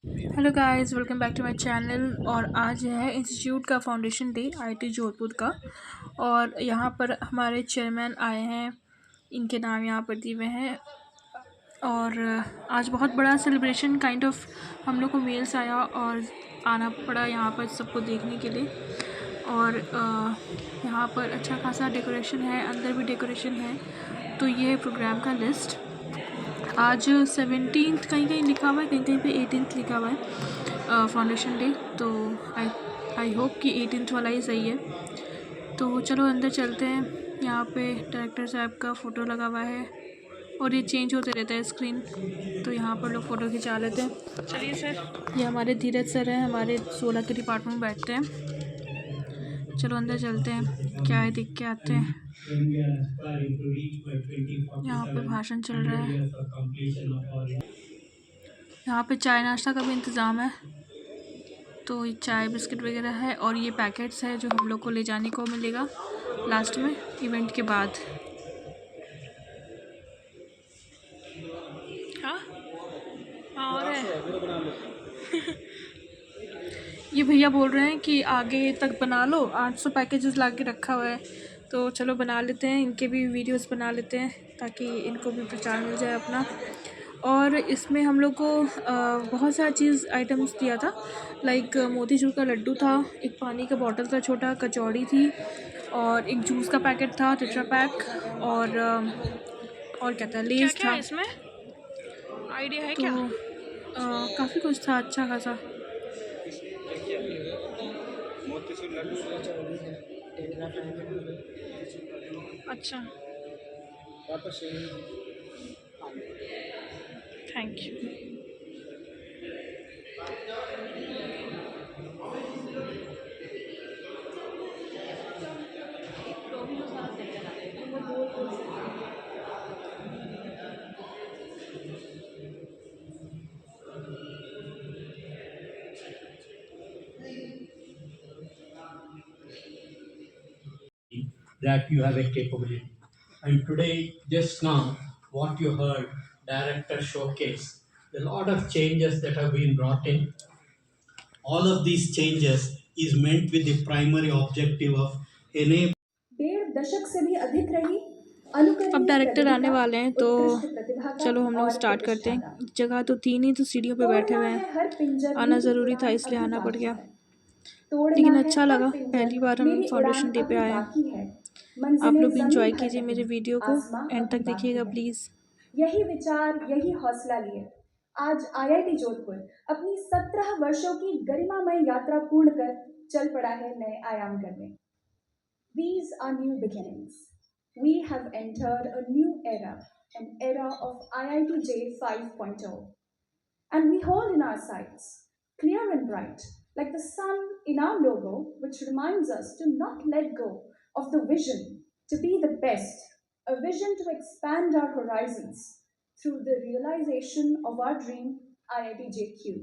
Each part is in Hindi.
Hello guys, welcome back to my channel. और आज है इंस्टीट्यूट का फाउंडेशन डे आईआईटी जोधपुर का। और यहाँ पर हमारे चेयरमैन आए हैं, इनके नाम यहाँ पर दिए हुए हैं। और आज बहुत बड़ा सेलिब्रेशन काइंड ऑफ हम लोग को मेल्स आया और आना पड़ा यहाँ पर सबको देखने के लिए। और यहाँ पर अच्छा खासा डेकोरेशन है, अंदर भी डेकोरेशन है। तो ये है प्रोग्राम का लिस्ट। आज 17th कहीं कहीं लिखा हुआ है, कहीं कहीं पे 18th लिखा हुआ है फाउंडेशन डे। तो आई होप कि 18th वाला ही सही है। तो चलो अंदर चलते हैं। यहाँ पे डायरेक्टर साहब का फ़ोटो लगा हुआ है और ये चेंज होते रहता है स्क्रीन, तो यहाँ पर लोग फ़ोटो खिंचा लेते हैं। चलिए सर, ये हमारे धीरज सर हैं, हमारे 16 के डिपार्टमेंट में बैठते हैं। चलो अंदर चलते हैं, क्या है देख के आते हैं। यहाँ पे भाषण चल रहा है। यहाँ पे चाय नाश्ता का भी इंतज़ाम है, तो ये चाय बिस्किट वगैरह है। और ये पैकेट्स है जो हम लोग को ले जाने को मिलेगा लास्ट में इवेंट के बाद। हाँ हाँ, और है ये भैया बोल रहे हैं कि आगे तक बना लो, 800 पैकेजेस ला के रखा हुआ है। तो चलो बना लेते हैं, इनके भी वीडियोस बना लेते हैं ताकि इनको भी प्रचार मिल जाए अपना। और इसमें हम लोग को बहुत सारा चीज़ आइटम्स दिया था, लाइक मोतीचूर का लड्डू था, एक पानी का बॉटल था छोटा, कचौड़ी थी, और एक जूस का पैकेट था, टेट्रा पैक, और क्या था, लेस था। इसमें आइडिया है तो क्या? काफ़ी कुछ था अच्छा खासा। अच्छा, thank you. That you have a capability. And today, just now, what you heard, director showcase, a lot of changes that have been brought in. All of these changes is meant with the primary objective of enabling 1.5 दशक से भी अधिक रही अब डायरेक्टर आने वाले हैं, तो चलो हम लोग स्टार्ट करते हैं। जगह तो थी नहीं, तो सीढ़ियों पे बैठे हुए हैं। आना ज़रूरी था इसलिए आना पड़ गया, लेकिन अच्छा लगा। पहली बार हम फाउंडेशन डे पे आए हैं। आप लोग भी इंजॉय कीजिए मेरे वीडियो को, एंड तक देखिएगा प्लीज़। यही विचार, यही हौसला लिए आज आईआईटी जोधपुर अपनी 17 वर्षों की गरिमामय यात्रा पूर्ण कर चल पड़ा है नए आयाम करने। These are new beginnings. We have entered a new era, an era of IITJ 5.0. And we hold in our sights, clear and bright, like the sun in our logo, which reminds us to not let go of the vision to be the best, a vision to expand our horizons through the realization of our dream, IITJQ.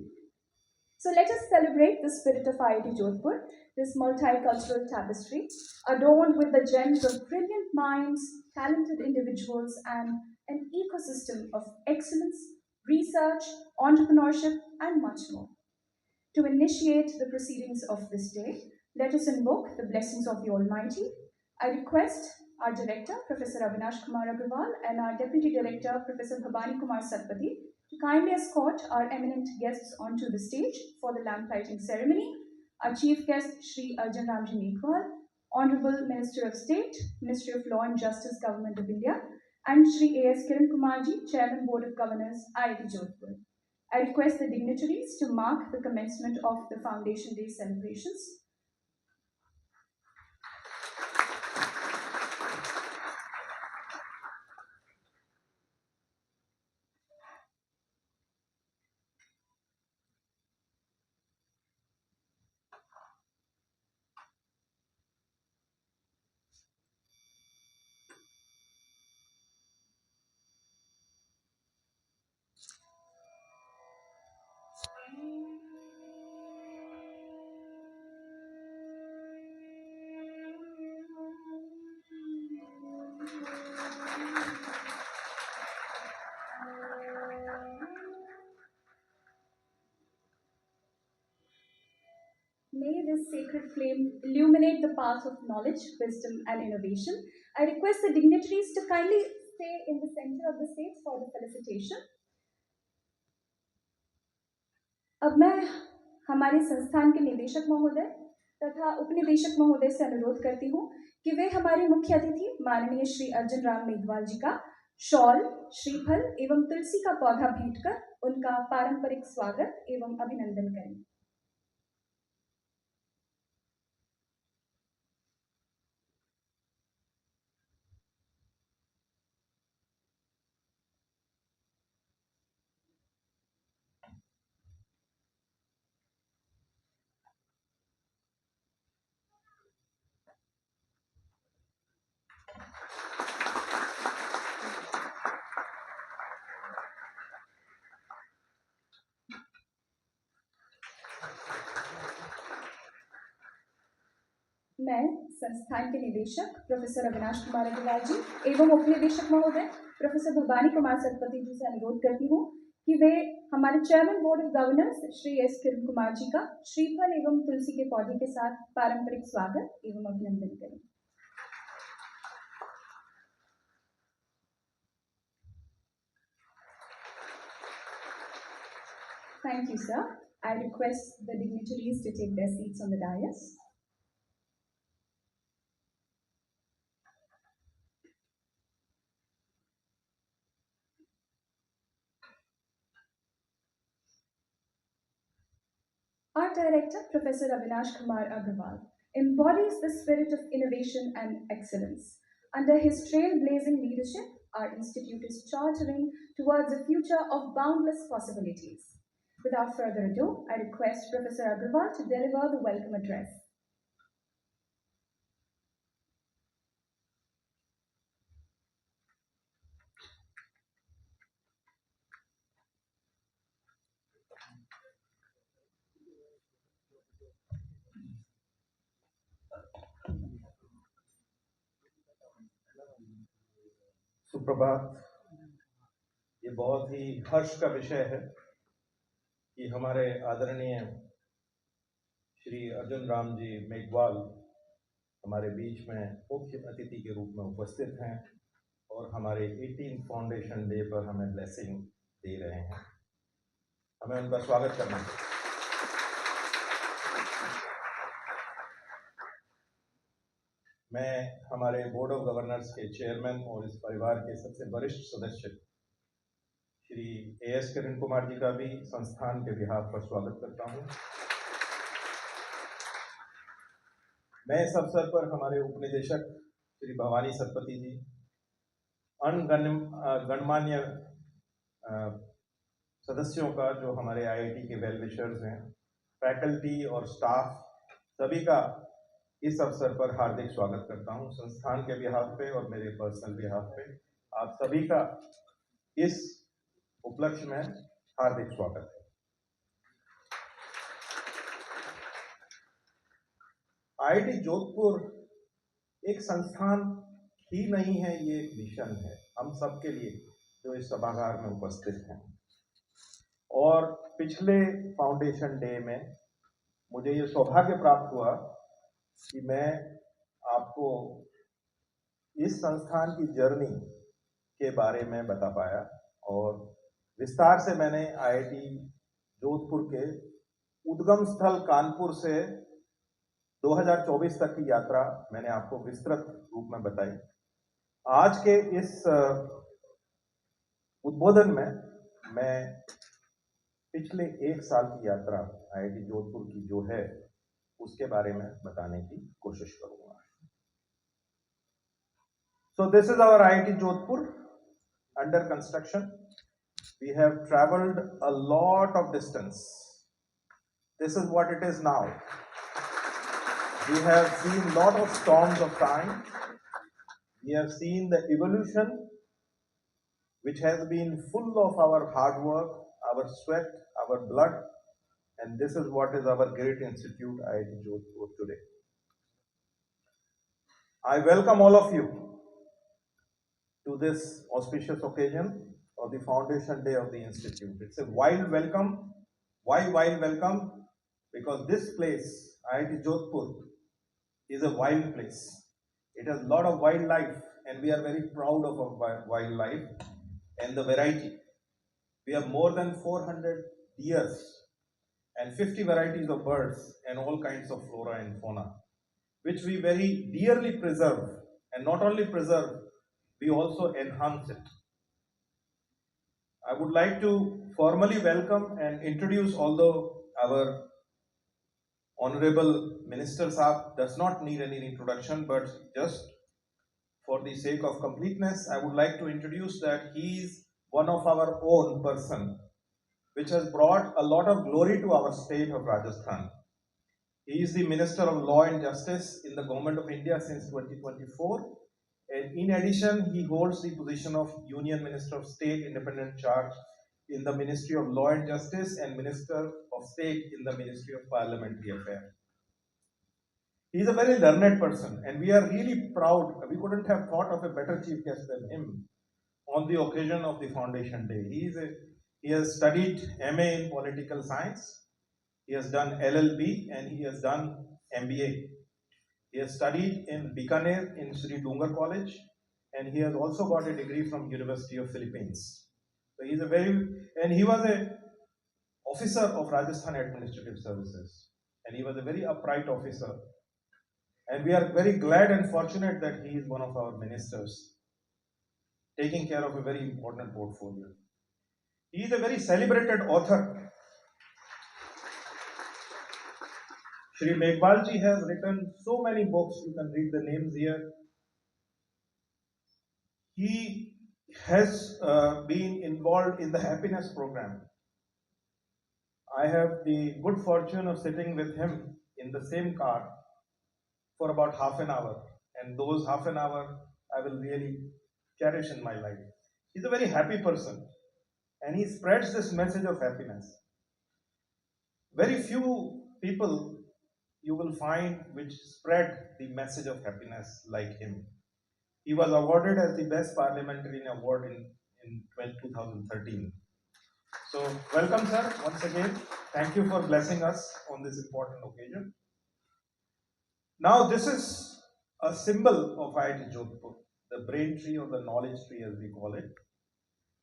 So let us celebrate the spirit of IIT Jodhpur, this multicultural tapestry, adorned with the gems of brilliant minds, talented individuals, and an ecosystem of excellence, research, entrepreneurship, and much more. To initiate the proceedings of this day, let us invoke the blessings of the Almighty. I request our Director, Professor Avinash Kumar Agrawal, and our Deputy Director, Professor Bhabani Kumar Satpathy, to kindly escort our eminent guests onto the stage for the lamp lighting ceremony. Our Chief Guest, Shri Arjun Ramji Meghwal, Honorable Minister of State, Ministry of Law and Justice, Government of India, and Shri A.S. Kiran Kumarji, Chairman, Board of Governors, IIT Jodhpur. I request the dignitaries to mark the commencement of the Foundation Day celebrations. May this sacred flame illuminate the path of knowledge, wisdom, and innovation. I request the dignitaries to kindly stay in the center of the stage for the felicitation. अब मैं हमारे संस्थान के निदेशक महोदय तथा उपनिदेशक महोदय से अनुरोध करती हूँ कि वे हमारे मुख्य अतिथि माननीय श्री अर्जुन राम मेघवाल जी का शॉल, श्रीफल एवं तुलसी का पौधा भेंट कर उनका पारंपरिक स्वागत एवं अभिनंदन करें। मैं संस्थान के निदेशक प्रोफेसर अविनाश कुमार अग्रवाल जी एवं उपनिदेशक महोदय प्रोफेसर भवानी कुमार सतपति जी से अनुरोध करती हूँ कि वे हमारे chairman board of governors Shri S Kiran Kumar ji का श्रीफल एवं तुलसी के पौधे के साथ पारंपरिक स्वागत एवं अभिनंदन करें। Thank you, sir. I request the dignitaries to take their seats on the dais. Our director, Professor Avinash Kumar Agrawal, embodies the spirit of innovation and excellence. Under his trailblazing leadership, our institute is chartering towards a future of boundless possibilities. Without further ado, I request Professor Agrawal to deliver the welcome address. सुप्रभात। ये बहुत ही हर्ष का विषय है कि हमारे आदरणीय श्री अर्जुन राम जी मेघवाल हमारे बीच में मुख्य अतिथि के रूप में उपस्थित हैं और हमारे 18 फाउंडेशन डे पर हमें ब्लेसिंग दे रहे हैं। हमें उनका स्वागत करना है। मैं हमारे बोर्ड ऑफ गवर्नर्स के चेयरमैन और इस परिवार के सबसे वरिष्ठ सदस्य श्री एस किरण कुमार जी का भी संस्थान के बिहाफ पर स्वागत करता हूं। मैं इस अवसर पर हमारे उपनिदेशक श्री भवानी सतपति जी, गणमान्य सदस्यों का जो हमारे आईआईटी के वेल विशर्स हैं, फैकल्टी और स्टाफ सभी का इस अवसर पर हार्दिक स्वागत करता हूं। संस्थान के बिहाफ पे और मेरे पर्सनल बिहाफ पे आप सभी का इस उपलक्ष्य में हार्दिक स्वागत है। आईआईटी जोधपुर एक संस्थान ही नहीं है, ये एक मिशन है हम सबके लिए जो इस सभागार में उपस्थित हैं। और पिछले फाउंडेशन डे में मुझे ये सौभाग्य प्राप्त हुआ कि मैं आपको इस संस्थान की जर्नी के बारे में बता पाया और विस्तार से मैंने आईआईटी जोधपुर के उद्गम स्थल कानपुर से 2024 तक की यात्रा मैंने आपको विस्तृत रूप में बताई। आज के इस उद्बोधन में मैं पिछले एक साल की यात्रा आईआईटी जोधपुर की जो है उसके बारे में बताने की कोशिश करूंगा। So this is our IIT Jodhpur under construction. We have traveled a lot of distance. This is what it is now. We have seen lot of storms of time. We have seen the evolution which has been full of our hard work, our sweat, our blood, and this is what is our great institute IIT Jodhpur today. I welcome all of you to this auspicious occasion of the foundation day of the institute. It's a wild welcome. Why wild welcome? Because this place, IIT Jodhpur is a wild place. It has a lot of wildlife, and we are very proud of our wildlife and the variety. We have more than 400 deers and 50 varieties of birds and all kinds of flora and fauna, which we very dearly preserve. And not only preserve, we also enhance it. I would like to formally welcome and introduce, although our Honorable Minister Saab does not need any introduction, but just for the sake of completeness, I would like to introduce that he is one of our own person, which has brought a lot of glory to our state of Rajasthan. He is the Minister of Law and Justice in the Government of India since 2024. And in addition, he holds the position of Union Minister of State, Independent Charge in the Ministry of Law and Justice and Minister of State in the Ministry of Parliamentary Affairs. He is a very learned person, and we are really proud. We couldn't have thought of a better chief guest than him on the occasion of the Foundation Day. He has studied MA in Political Science, he has done LLB, and he has done MBA. He has studied in Bikaner in Sri Dungar College, and he has also got a degree from University of Philippines. So he was a officer of Rajasthan Administrative Services, and he was a very upright officer. And we are very glad and fortunate that he is one of our ministers, taking care of a very important portfolio. He is a very celebrated author. Shri Meghwalji has written so many books, you can read the names here. He has been involved in the happiness program. I have the good fortune of sitting with him in the same car for about half an hour, and those half an hour I will really cherish in my life. He's a very happy person, and he spreads this message of happiness. Very few people you will find which spread the message of happiness like him. He was awarded as the best parliamentarian award in 2013. So welcome, sir, once again. Thank you for blessing us on this important occasion. Now, this is a symbol of IIT Jodhpur, the brain tree or the knowledge tree as we call it.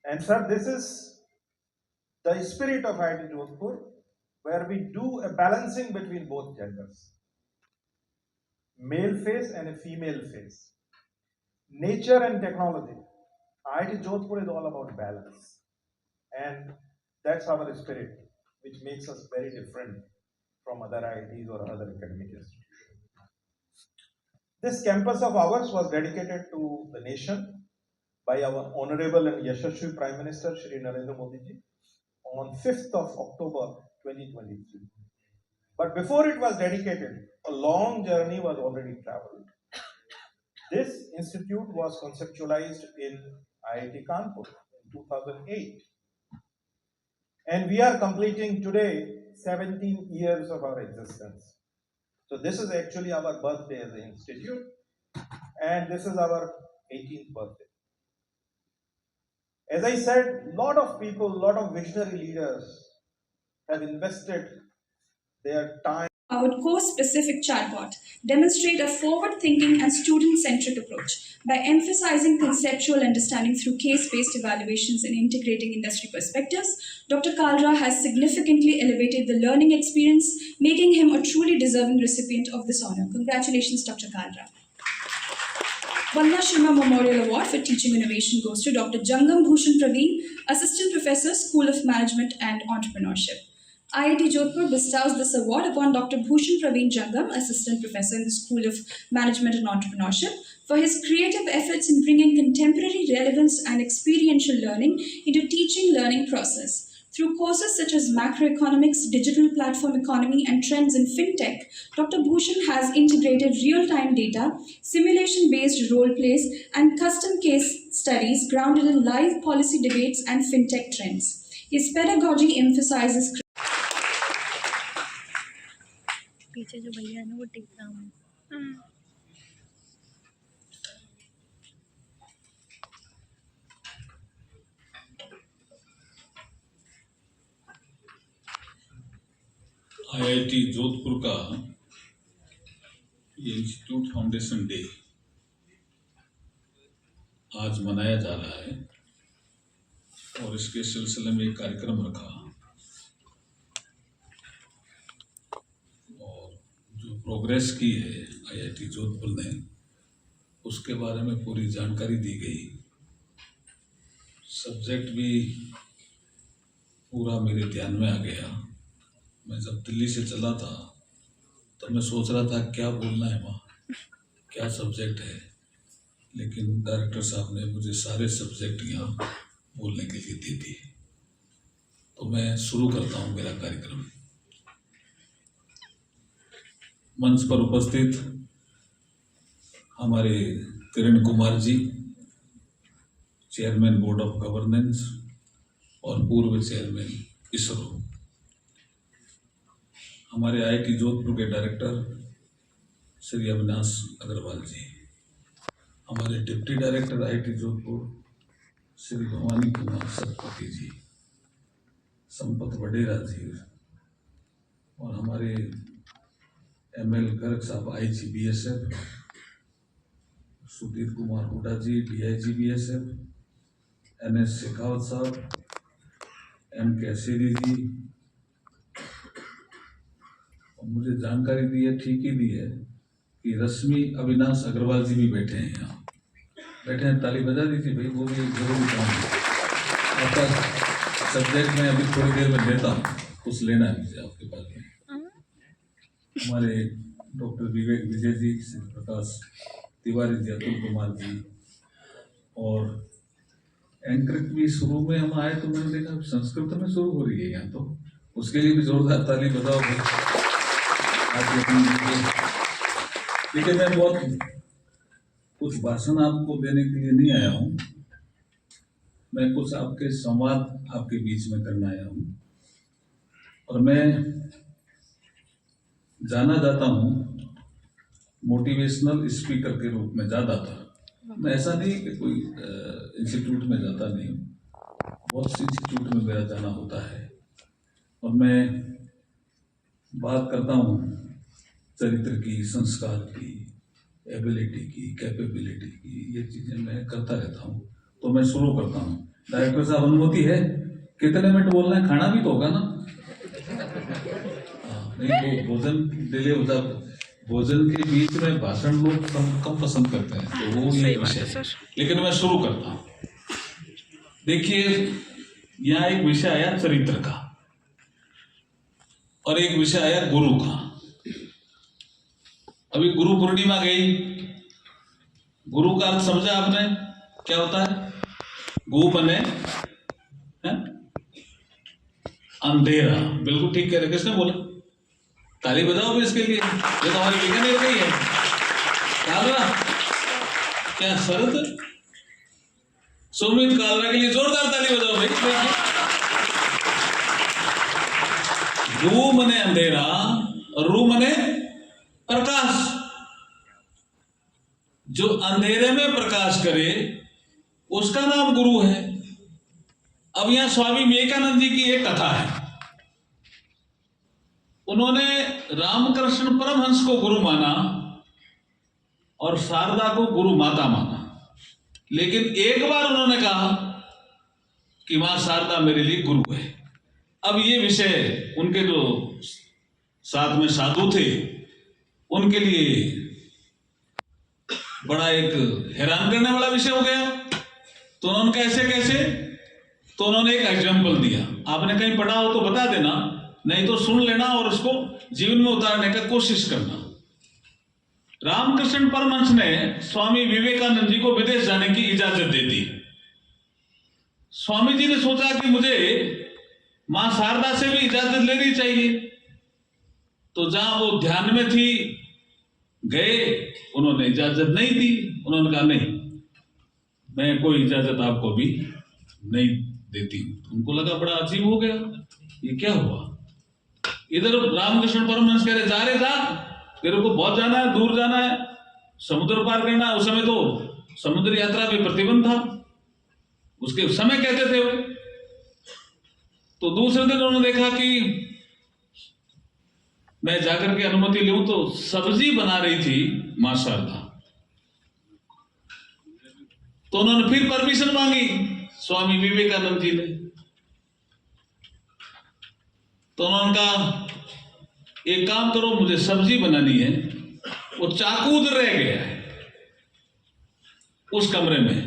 And sir, this is the spirit of IIT Jodhpur, where we do a balancing between both genders. Male face and a female face. Nature and technology. IIT Jodhpur is all about balance. And that's our spirit, which makes us very different from other IITs or other academic institutions. This campus of ours was dedicated to the nation by our Honorable and Yashasvi Prime Minister Shri Narendra Modi ji on 5th of October 2023. But before it was dedicated, a long journey was already traveled. This institute was conceptualized in IIT Kanpur in 2008. And we are completing today 17 years of our existence. So this is actually our birthday as an institute, and this is our 18th birthday. As I said, a lot of people, a lot of visionary leaders have invested their time. Our course-specific chatbot demonstrate a forward-thinking and student-centric approach by emphasizing conceptual understanding through case-based evaluations and integrating industry perspectives. Dr. Kalra has significantly elevated the learning experience, making him a truly deserving recipient of this honor. Congratulations, Dr. Kalra. Vandana Sharma Memorial Award for Teaching Innovation goes to Dr. Jangam Bhushan Praveen, Assistant Professor, School of Management and Entrepreneurship. IIT Jodhpur bestows this award upon Dr. Bhushan Praveen Jangam, Assistant Professor in the School of Management and Entrepreneurship, for his creative efforts in bringing contemporary relevance and experiential learning into teaching learning process. Through courses such as macroeconomics, digital platform economy, and trends in fintech, Dr. Bhushan has integrated real-time data, simulation-based role plays, and custom case studies grounded in live policy debates and fintech trends. His pedagogy emphasizes पीछे जो भैया है ना वो टिक रहा हूँ आईआईटी जोधपुर का ये इंस्टीट्यूट फाउंडेशन डे आज मनाया जा रहा है और इसके सिलसिले में एक कार्यक्रम रखा और जो प्रोग्रेस की है IIT जोधपुर ने उसके बारे में पूरी जानकारी दी गई। सब्जेक्ट भी पूरा मेरे ध्यान में आ गया। मैं जब दिल्ली से चला था तो मैं सोच रहा था क्या बोलना है वहाँ, क्या सब्जेक्ट है, लेकिन डायरेक्टर साहब ने मुझे सारे सब्जेक्ट यहाँ बोलने के लिए दे दिए। तो मैं शुरू करता हूँ मेरा कार्यक्रम। मंच पर उपस्थित हमारे Kiran Kumar ji, chairman board of governance और पूर्व चेयरमैन इसरो, हमारे IIT जोधपुर के डायरेक्टर श्री अविनाश अग्रवाल जी, हमारे deputy director IIT Jodhpur Shri Bhavani Kumar Satpathy ji, Sampat Vadera ji और हमारे ML गर्ग साहब IGBSF, सुधीर कुमार हुडा जी DIGBSF, NS शेखावत साहब, M कैसेरी जी, और मुझे जानकारी दी है, ठीक ही दी है कि रश्मि अविनाश अग्रवाल जी भी बैठे हैं यहाँ। बैठे हैं, ताली बजा दी थी भाई, वो भी जरूरी काम है। आपका सब्जेक्ट मैं अभी थोड़ी देर में देता हूँ, कुछ लेना है मुझे आपके पास में। हमारे डॉक्टर विवेक विजय जी, श्री प्रकाश तिवारी जी, अतुल कुमार जी, और एंकरिंग भी शुरू में हम आए तो मैंने देखा संस्कृत में शुरू हो रही है यहाँ, तो उसके लिए भी जोरदार ताली बजाओ भाई। लेकिन मैं बहुत कुछ भाषण आपको देने के लिए नहीं आया हूँ, मैं कुछ आपके संवाद आपके बीच में करना आया हूँ। और मैं जाना जाता हूँ मोटिवेशनल स्पीकर के रूप में ज़्यादातर। मैं ऐसा नहीं कि कोई इंस्टीट्यूट में जाता नहीं हूँ, बहुत से इंस्टीट्यूट में मेरा जाना होता है और मैं बात करता हूँ चरित्र की, संस्कार की, एबिलिटी की, कैपेबिलिटी की, ये चीज़ें मैं करता रहता हूँ। तो मैं शुरू करता हूँ। डायरेक्टर साहब अनुमति है? कितने मिनट बोलना है? खाना भी तो होगा ना? नहीं तो भोजन डिले होता, भोजन के बीच में भाषण लोग कम पसंद करते हैं, तो वो ये विषय है। लेकिन मैं शुरू करता हूँ। देखिए, यहाँ एक विषय आया चरित्र का और एक विषय आया गुरु का। अभी गुरु पूर्णिमा गई, गुरु का अर्थ समझा आपने क्या होता है? गु बने अंधेरा, बिल्कुल ठीक कह रहे। किसने बोला? ताली बजाओ भी इसके लिए, ये तो हमारी बीकानेर गई है। कालरा, क्या शरद? सुमित कालरा के लिए जोरदार ताली बजाओ भाई। गु मने अंधेरा और रू मने प्रकाश। जो अंधेरे में प्रकाश करे उसका नाम गुरु है। अब यहां स्वामी विवेकानंद जी की एक कथा है। उन्होंने रामकृष्ण परमहंस को गुरु माना और शारदा को गुरु माता माना, लेकिन एक बार उन्होंने कहा कि मां शारदा मेरे लिए गुरु है। अब ये विषय उनके जो साथ में साधु थे उनके लिए बड़ा एक हैरान करने वाला विषय हो गया। तो उन्होंने कैसे तो उन्होंने एक एग्जाम्पल दिया। आपने कहीं पढ़ा हो तो बता देना, नहीं तो सुन लेना और उसको जीवन में उतारने का कोशिश करना। रामकृष्ण परमहंस ने स्वामी विवेकानंद जी को विदेश जाने की इजाजत दे दी। स्वामी जी ने सोचा कि मुझे मां शारदा से भी इजाजत लेनी चाहिए। तो जहां वो ध्यान में थी गए, उन्होंने इजाजत नहीं दी। उन्होंने कहा नहीं, मैं कोई इजाजत आपको भी नहीं देती। उनको लगा बड़ा अजीब हो गया, ये क्या हुआ। इधर रामकृष्ण परमहंस कह रहे जा रहे था, तेरे को बहुत जाना है, दूर जाना है, समुद्र पार करना है। उस समय तो समुद्र यात्रा पे प्रतिबंध था, उसके समय कहते थे वो। तो दूसरे दिन उन्होंने देखा कि मैं जाकर के अनुमति लूं तो सब्जी बना रही थी मां शारदा। तो उन्होंने फिर परमिशन मांगी स्वामी विवेकानंद जी ने। तो उन्होंने कहा एक काम करो, मुझे सब्जी बनानी है। वो चाकू उधर रह गया है उस कमरे में,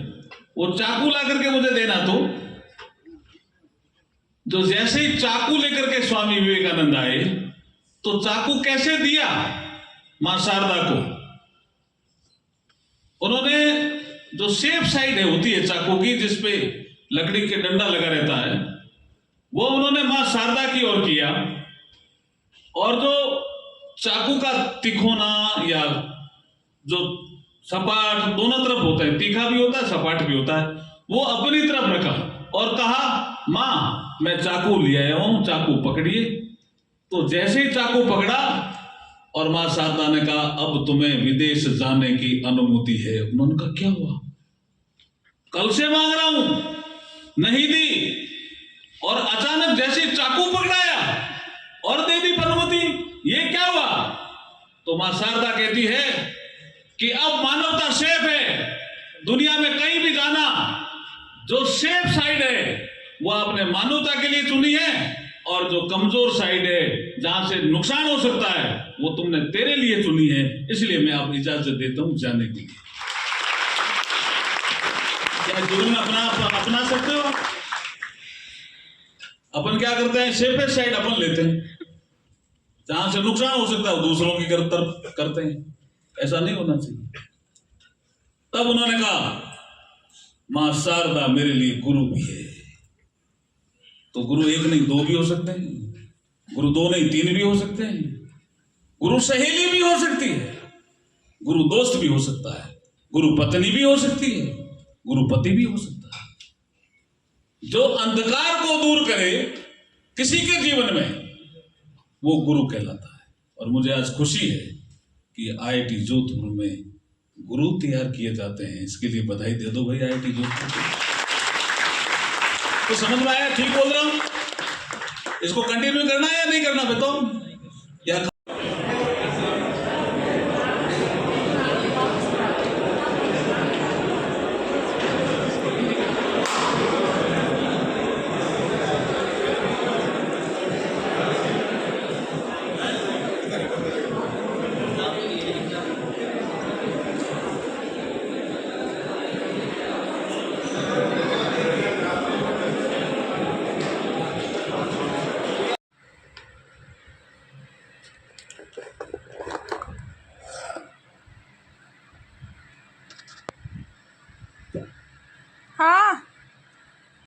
वो चाकू ला करके मुझे देना। तो जो जैसे ही चाकू लेकर के स्वामी विवेकानंद आए, तो चाकू कैसे दिया मां शारदा को, उन्होंने जो सेफ साइड है होती है चाकू की, जिसपे लकड़ी के डंडा लगा रहता है, वो उन्होंने मां शारदा की ओर किया। और जो चाकू का तिकोना या जो सपाट दोनों तरफ होता है, तीखा भी होता है सपाट भी होता है, वो अपनी तरफ रखा और कहा मां मैं चाकू ले आया हूं, चाकू पकड़िए। तो जैसे ही चाकू पकड़ा और मां शारदा ने कहा अब तुम्हें विदेश जाने की अनुमति है। उन्होंने कहा क्या हुआ, कल से मांग रहा हूं, नहीं दी। और अचानक जैसे चाकू पकड़ाया और दे दी अनुमति, ये क्या हुआ। तो मां शारदा कहती है कि अब मानवता सेफ है, दुनिया में कहीं भी जाना, जो सेफ साइड है वो आपने मानवता के लिए चुनी है, और जो कमजोर साइड है जहां से नुकसान हो सकता है वो तुमने तेरे लिए चुनी है, इसलिए मैं आपको इजाजत देता हूं जाने के लिए। क्या जीवन में अपना सकते हो? अपन क्या करते हैं, सेफेस्ट साइड अपन लेते हैं, जहां से नुकसान हो सकता है दूसरों की तरफ करते हैं। ऐसा नहीं होना चाहिए। तब उन्होंने कहा मां शारदा मेरे लिए गुरु भी है। तो गुरु एक नहीं दो भी हो सकते हैं, गुरु दो नहीं तीन भी हो सकते हैं, गुरु सहेली भी हो सकती है, गुरु दोस्त भी हो सकता है, गुरु पत्नी भी हो सकती है, गुरु पति भी हो सकता है। जो अंधकार को दूर करे किसी के जीवन में, वो गुरु कहलाता है। और मुझे आज खुशी है कि IIT जोधपुर में गुरु तैयार किए जाते हैं, इसके लिए बधाई दे दो भाई IIT जोधपुर। तो समझ में आया, ठीक बोल रहा हूं? इसको कंटिन्यू करना है या नहीं करना बताओ? या हाँ